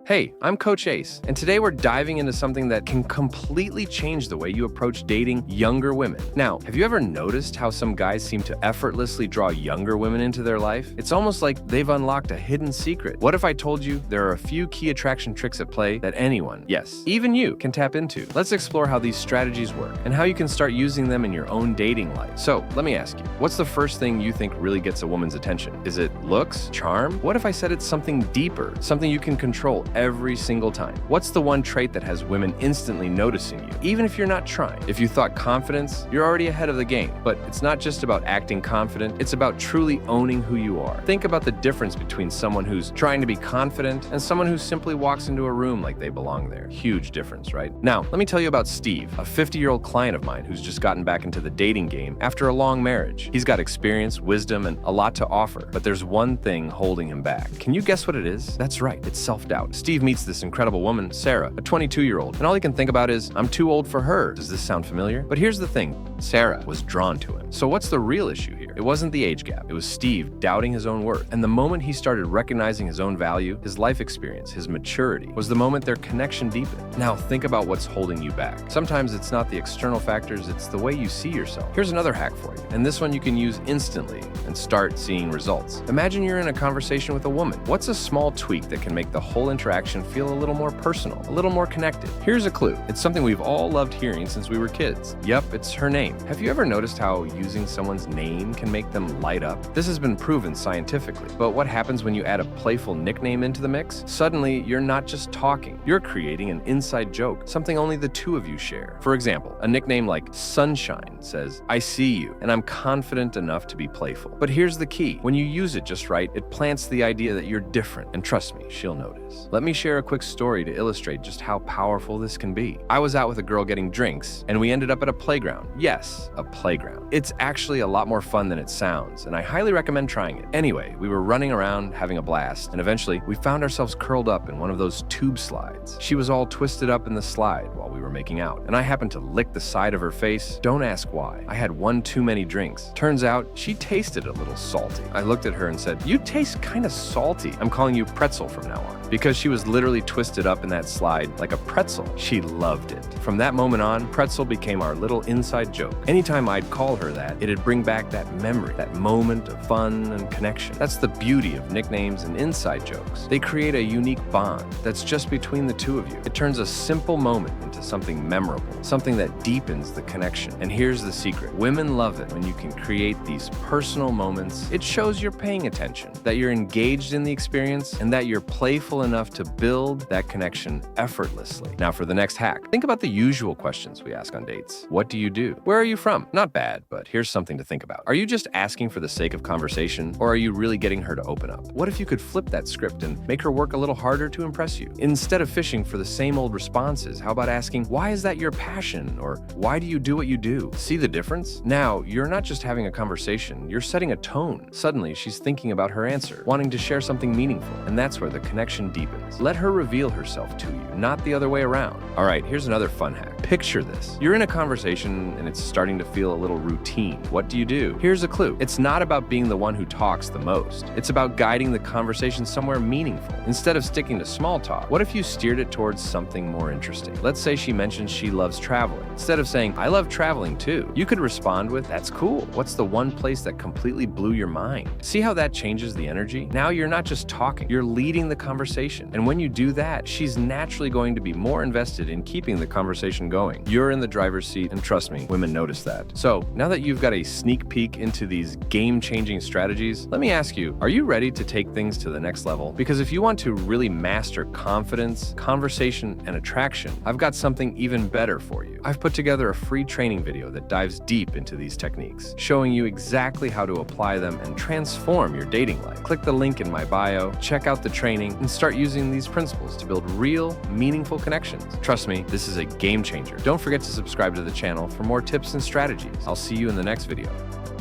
Hey, I'm Coach Ace, and today we're diving into something that can completely change the way you approach dating younger women. Now, have you ever noticed how some guys seem to effortlessly draw younger women into their life? It's almost like they've unlocked a hidden secret. What if I told you there are a few key attraction tricks at play that anyone, yes, even you, can tap into? Let's explore how these strategies work and how you can start using them in your own dating life. So, let me ask you, what's the first thing you think really gets a woman's attention? Is it looks? Charm? What if I said it's something deeper, something you can control every single time? What's the one trait that has women instantly noticing you, even if you're not trying? If you thought confidence, you're already ahead of the game. But it's not just about acting confident, it's about truly owning who you are. Think about the difference between someone who's trying to be confident and someone who simply walks into a room like they belong there. Huge difference, right? Now, let me tell you about Steve, a 50-year-old client of mine who's just gotten back into the dating game after a long marriage. He's got experience, wisdom, and a lot to offer, but there's one thing holding him back. Can you guess what it is? That's right, it's self-doubt. Steve meets this incredible woman, Sarah, a 22-year-old, and all he can think about is, I'm too old for her. Does this sound familiar? But here's the thing, Sarah was drawn to him. So what's the real issue here? It wasn't the age gap. It was Steve doubting his own worth. And the moment he started recognizing his own value, his life experience, his maturity, was the moment their connection deepened. Now think about what's holding you back. Sometimes it's not the external factors, it's the way you see yourself. Here's another hack for you, and this one you can use instantly and start seeing results. Imagine you're in a conversation with a woman. What's a small tweak that can make the whole interaction feel a little more personal, a little more connected? Here's a clue. It's something we've all loved hearing since we were kids. Yep, it's her name. Have you ever noticed how using someone's name can make them light up? This has been proven scientifically. But what happens when you add a playful nickname into the mix? Suddenly, you're not just talking. You're creating an inside joke, something only the two of you share. For example, a nickname like Sunshine says, I see you, and I'm confident enough to be playful. But here's the key. When you use it just right, it plants the idea that you're different. And trust me, she'll notice. Let me share a quick story to illustrate just how powerful this can be. I was out with a girl getting drinks, and we ended up at a playground. Yes, a playground. It's actually a lot more fun than it sounds, and I highly recommend trying it. Anyway, we were running around, having a blast, and eventually we found ourselves curled up in one of those tube slides. She was all twisted up in the slide while we were making out, and I happened to lick the side of her face. Don't ask why. I had one too many drinks. Turns out, she tasted a little salty. I looked at her and said, you taste kind of salty. I'm calling you Pretzel from now on. Because she was literally twisted up in that slide like a pretzel. She loved it. From that moment on, Pretzel became our little inside joke. Anytime I'd call her that, it'd bring back that memory, that moment of fun and connection. That's the beauty of nicknames and inside jokes. They create a unique bond that's just between the two of you. It turns a simple moment into something memorable, something that deepens the connection. And here's the secret. Women love it when you can create these personal moments. It shows you're paying attention, that you're engaged in the experience, and that you're playful enough to build that connection effortlessly. Now for the next hack, think about the usual questions we ask on dates. What do you do? Where are you from? Not bad, but here's something to think about. Are you just asking for the sake of conversation, or are you really getting her to open up? What if you could flip that script and make her work a little harder to impress you? Instead of fishing for the same old responses, how about asking, why is that your passion? Or why do you do what you do? See the difference? Now, you're not just having a conversation, you're setting a tone. Suddenly, she's thinking about her answer, wanting to share something meaningful, and that's where the connection deepens. Let her reveal herself to you, not the other way around. All right, here's another fun hack. Picture this. You're in a conversation and it's starting to feel a little routine. What do you do? Here's a clue. It's not about being the one who talks the most. It's about guiding the conversation somewhere meaningful. Instead of sticking to small talk, what if you steered it towards something more interesting? Let's say she mentions she loves traveling. Instead of saying, I love traveling too, you could respond with, that's cool. What's the one place that completely blew your mind? See how that changes the energy? Now you're not just talking, you're leading the conversation. And when you do that, she's naturally going to be more invested in keeping the conversation going. You're in the driver's seat, and trust me, women notice that. So now that you've got a sneak peek into these game-changing strategies, let me ask you, are you ready to take things to the next level? Because if you want to really master confidence, conversation, and attraction, I've got something even better for you. I've put together a free training video that dives deep into these techniques, showing you exactly how to apply them and transform your dating life. Click the link in my bio, check out the training, and start using these principles to build real, meaningful connections. Trust me, this is a game changer. Don't forget to subscribe to the channel for more tips and strategies. I'll see you in the next video.